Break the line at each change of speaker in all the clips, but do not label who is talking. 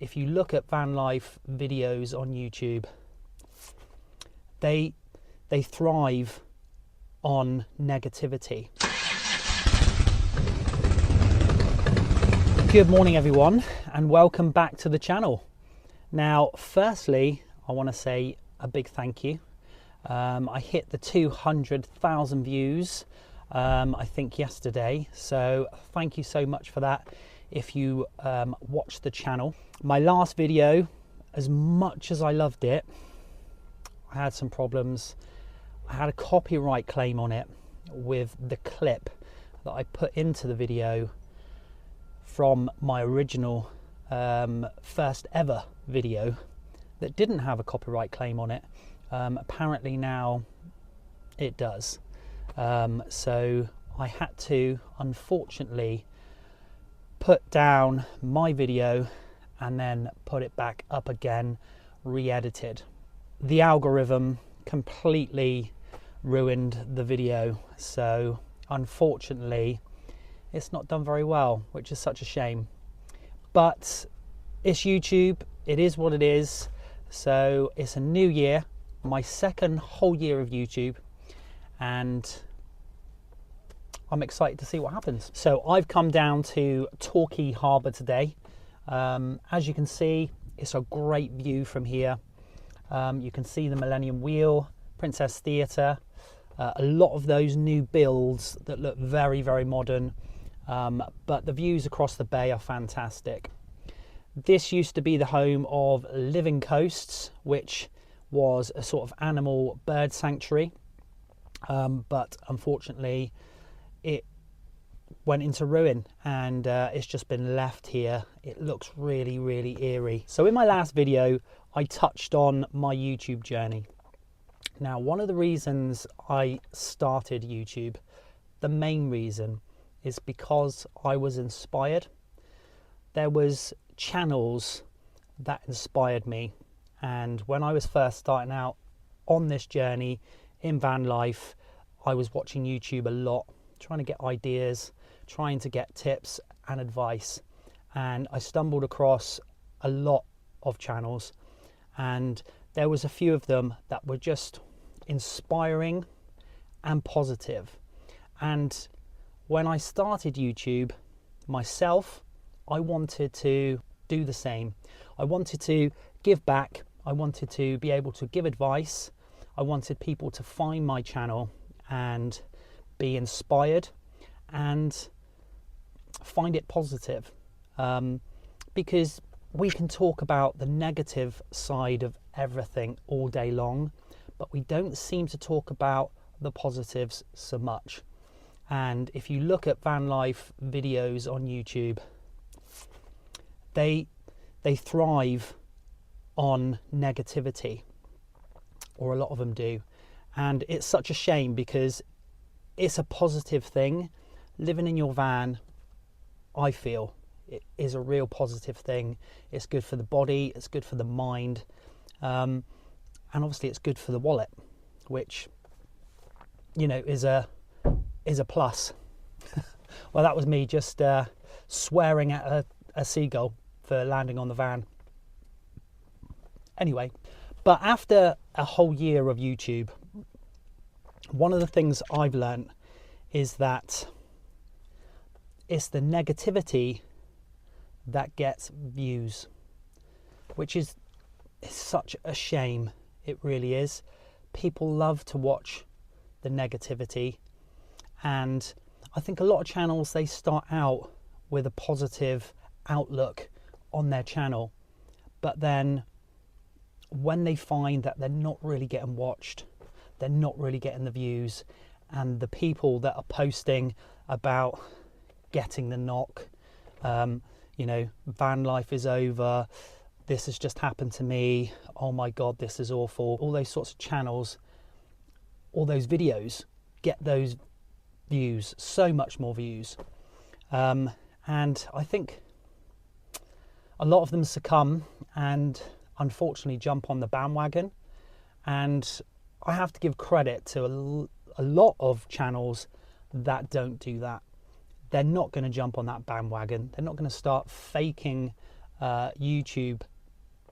if you look at van life videos on YouTube, they thrive on negativity. Good morning everyone, and welcome back to the channel. Now firstly, I want to say a big thank you. I hit the 200,000 views I think yesterday, so thank you so much for that. If you watched the channel, my last video, as much as I loved it, I had some problems. I had a copyright claim on it with the clip that I put into the video from my original first ever video that didn't have a copyright claim on it. Apparently now it does. So I had to, unfortunately, put down my video and then put it back up again, re-edited. The algorithm completely ruined the video, so unfortunately it's not done very well, which is such a shame. But it's YouTube, it is what it is. So it's a new year, my second whole year of YouTube, and I'm excited to see what happens. So I've come down to Torquay Harbour today. As you can see, it's a great view from here. You can see the Millennium Wheel, Princess Theatre, a lot of those new builds that look very, very modern. But the views across the bay are fantastic. This used to be the home of Living Coasts, which was a sort of animal bird sanctuary. But unfortunately, it went into ruin and it's just been left here. It looks really, really eerie. So in my last video, I touched on my YouTube journey. Now, one of the reasons I started YouTube, the main reason, is because I was inspired. There was channels that inspired me, and when I was first starting out on this journey in van life, I was watching YouTube a lot, trying to get ideas, trying to get tips and advice, and I stumbled across a lot of channels, and there was a few of them that were just inspiring and positive. And when I started YouTube myself, I wanted to do the same. I wanted to give back. I wanted to be able to give advice. I wanted people to find my channel and be inspired and find it positive. Because we can talk about the negative side of everything all day long, but we don't seem to talk about the positives so much. And if you look at van life videos on YouTube, they thrive on negativity, or a lot of them do. And it's such a shame because it's a positive thing. Living in your van, I feel, it is a real positive thing. It's good for the body, it's good for the mind, and obviously it's good for the wallet, which, you know, is a plus. Well, that was me just swearing at a seagull for landing on the van. Anyway, but after a whole year of YouTube, one of the things I've learned is that it's the negativity that gets views, which is such a shame. It really is. People love to watch the negativity, and I think a lot of channels, they start out with a positive outlook on their channel, but then when they find that they're not really getting watched, they're not really getting the views, and the people that are posting about getting the knock, you know, van life is over, this has just happened to me, oh my god, this is awful, all those sorts of channels, all those videos get those views, so much more views, and I think a lot of them succumb and unfortunately jump on the bandwagon. And I have to give credit to a lot of channels that don't do that. They're not going to jump on that bandwagon. They're not going to start faking YouTube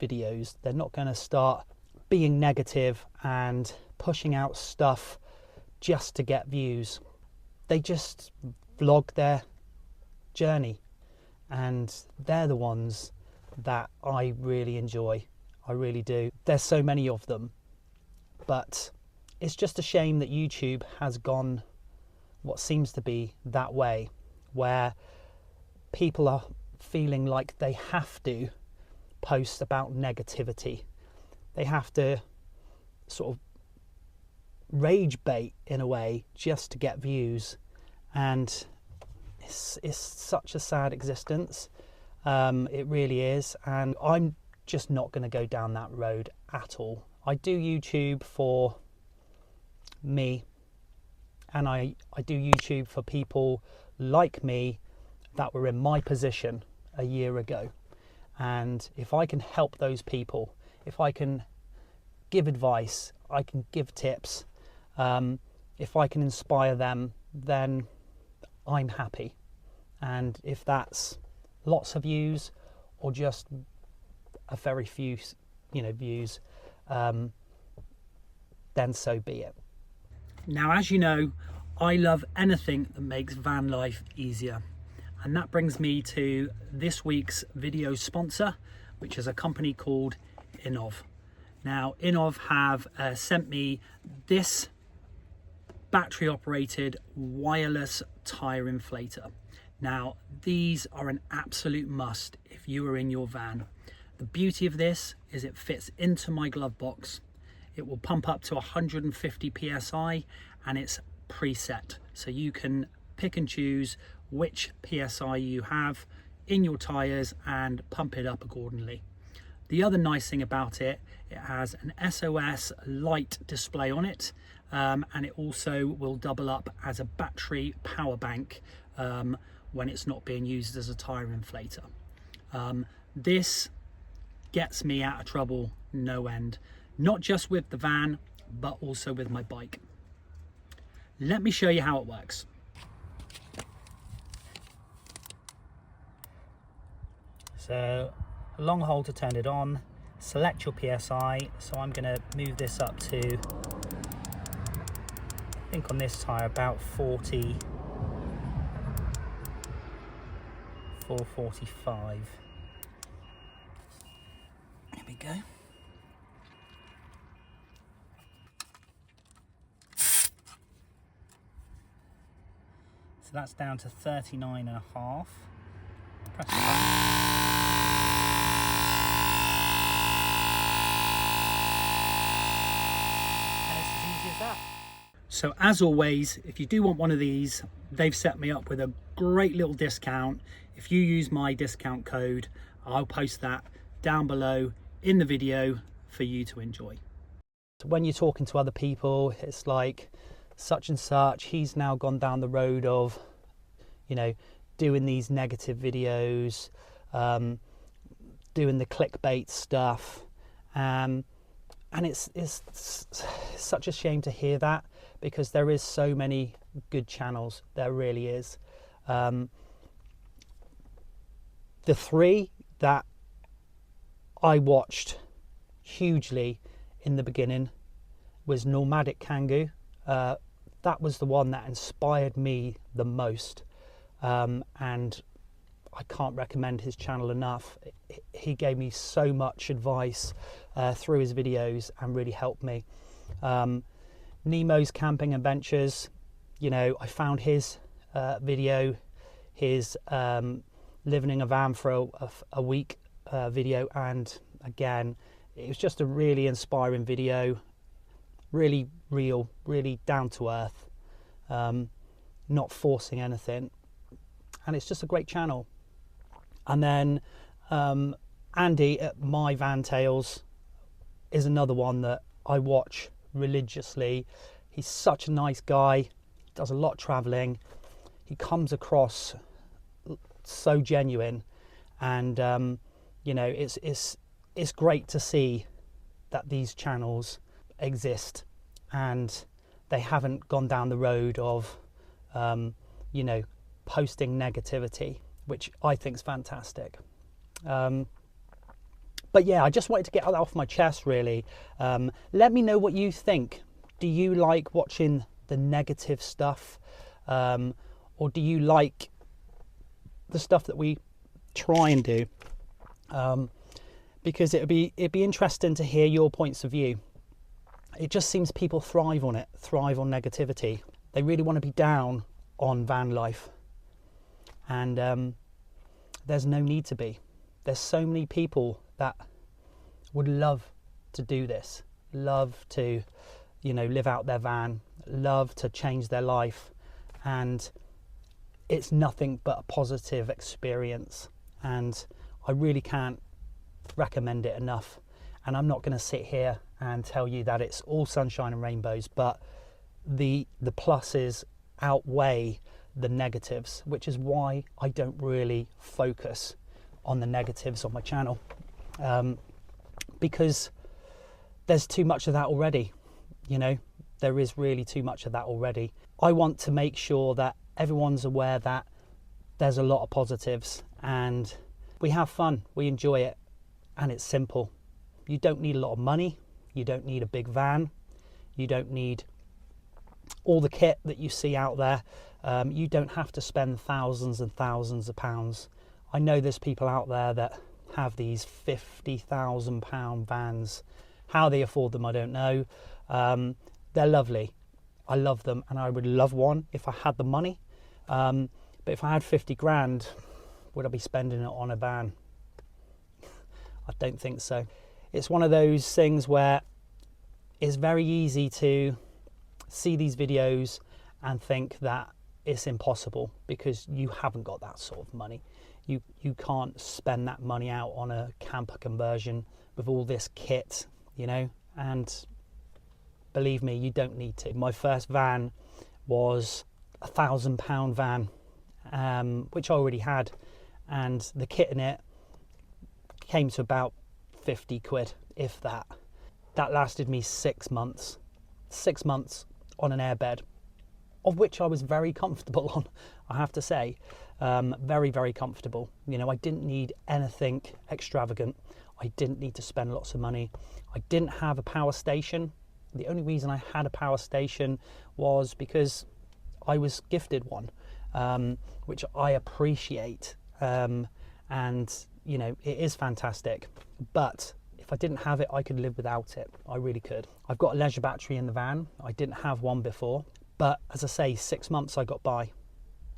videos. They're not going to start being negative and pushing out stuff just to get views. They just vlog their journey, and they're the ones that I really enjoy. I really do. There's so many of them, but it's just a shame that YouTube has gone what seems to be that way, where people are feeling like they have to post about negativity. They have to sort of rage bait in a way just to get views, and it's such a sad existence. It really is, and I'm just not going to go down that road at all. I do YouTube for me, and I do YouTube for people like me that were in my position a year ago. And if I can help those people, if I can give advice, I can give tips, if I can inspire them, then I'm happy. And if that's lots of views or just a very few, views, then so be it. Now, as you know, I love anything that makes van life easier. And that brings me to this week's video sponsor, which is a company called INNOV. Now, INNOV have sent me this battery operated wireless tire inflator. Now, these are an absolute must if you are in your van. The beauty of this is it fits into my glove box. It will pump up to 150 psi, and it's preset, so you can pick and choose which psi you have in your tires and pump it up accordingly. The other nice thing about it, it has an SOS light display on it, and it also will double up as a battery power bank when it's not being used as a tire inflator. This gets me out of trouble no end, not just with the van, but also with my bike. Let me show you how it works. So, a long hole to turn it on, select your PSI, so I'm going to move this up to, I think on this tyre, about 40, 445. There we go. So that's down to 39.5. Press the button. And it's as easy as that. So as always, if you do want one of these, they've set me up with a great little discount. If you use my discount code, I'll post that down below in the video for you to enjoy. So when you're talking to other people, it's like, such and such, he's now gone down the road of, doing these negative videos, doing the clickbait stuff, and it's such a shame to hear that, because there is so many good channels. There really is. The three that I watched hugely in the beginning was NomadicKangoo. That was the one that inspired me the most, and I can't recommend his channel enough. He gave me so much advice through his videos and really helped me. Nemo's Camping Adventures, I found his video, his living in a van for a week video, and again, it was just a really inspiring video. Really real, really down to earth, not forcing anything, and it's just a great channel. And then Andy at OurVanTales is another one that I watch religiously. He's such a nice guy, does a lot of traveling, he comes across so genuine, and it's great to see that these channels exist and they haven't gone down the road of posting negativity, which I think is fantastic. But yeah, I just wanted to get that off my chest, really. Let me know what you think. Do you like watching the negative stuff, or do you like the stuff that we try and do? Because it'd be interesting to hear your points of view. It just seems people thrive on it, thrive on negativity. They really want to be down on van life, and there's no need to be. There's so many people that would love to do this, love to, you know, live out their van, love to change their life, and it's nothing but a positive experience, and I really can't recommend it enough. And I'm not going to sit here and tell you that it's all sunshine and rainbows, but the pluses outweigh the negatives, which is why I don't really focus on the negatives on my channel, because there's too much of that already. You know, there is really too much of that already. I want to make sure that everyone's aware that there's a lot of positives, and we have fun, we enjoy it, and it's simple. You don't need a lot of money, you don't need a big van, you don't need all the kit that you see out there. You don't have to spend thousands and thousands of pounds. I know there's people out there that have these £50,000 vans. How they afford them, I don't know. They're lovely. I love them, and I would love one if I had the money. But if I had 50 grand, would I be spending it on a van? I don't think so. It's one of those things where it's very easy to see these videos and think that it's impossible because you haven't got that sort of money. You can't spend that money out on a camper conversion with all this kit, you know, and believe me, you don't need to. My first van was £1,000 van, which I already had, and the kit in it came to about 50 quid, if that. That lasted me 6 months. 6 months on an airbed, of which I was very comfortable on, I have to say. Very, very comfortable. You know, I didn't need anything extravagant. I didn't need to spend lots of money. I didn't have a power station. The only reason I had a power station was because I was gifted one, which I appreciate. And, you know, it is fantastic. But if I didn't have it, I could live without it. I really could. I've got a leisure battery in the van. I didn't have one before. But as I say, 6 months I got by,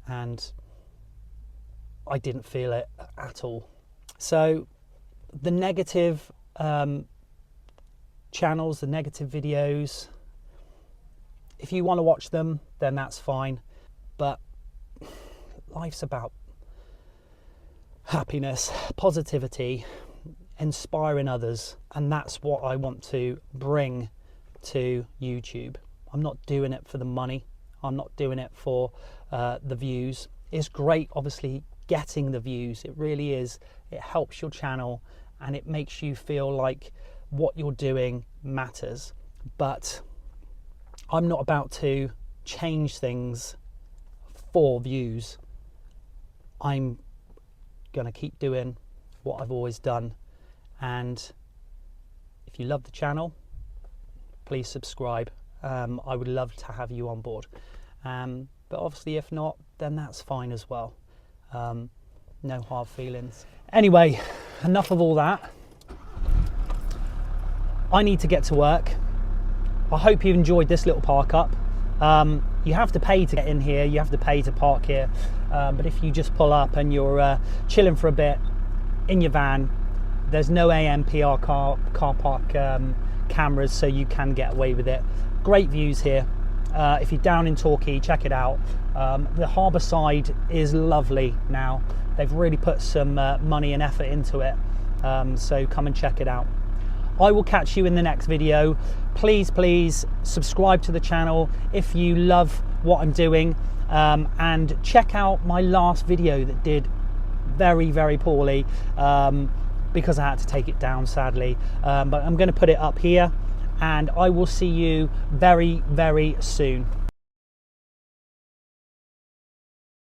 and I didn't feel it at all. So the negative channels, the negative videos, if you want to watch them, then that's fine. But life's about happiness, positivity, inspiring others, and that's what I want to bring to YouTube. I'm not doing it for the money. I'm not doing it for the views. It's great, obviously, getting the views. It really is. It helps your channel, and it makes you feel like what you're doing matters. But I'm not about to change things for views. I'm going to keep doing what I've always done. And if you love the channel, please subscribe. I would love to have you on board. But obviously, if not, then that's fine as well. No hard feelings. Anyway, enough of all that. I need to get to work. I hope you enjoyed this little park up. You have to pay to get in here. You have to pay to park here. But if you just pull up and you're chilling for a bit in your van, there's no ANPR car park cameras, so you can get away with it. Great views here. If you're down in Torquay, check it out. The harbour side is lovely now. They've really put some money and effort into it. So come and check it out. I will catch you in the next video. Please subscribe to the channel if you love what I'm doing, and check out my last video that did very poorly because I had to take it down, sadly, but I'm going to put it up here, and I will see you very soon.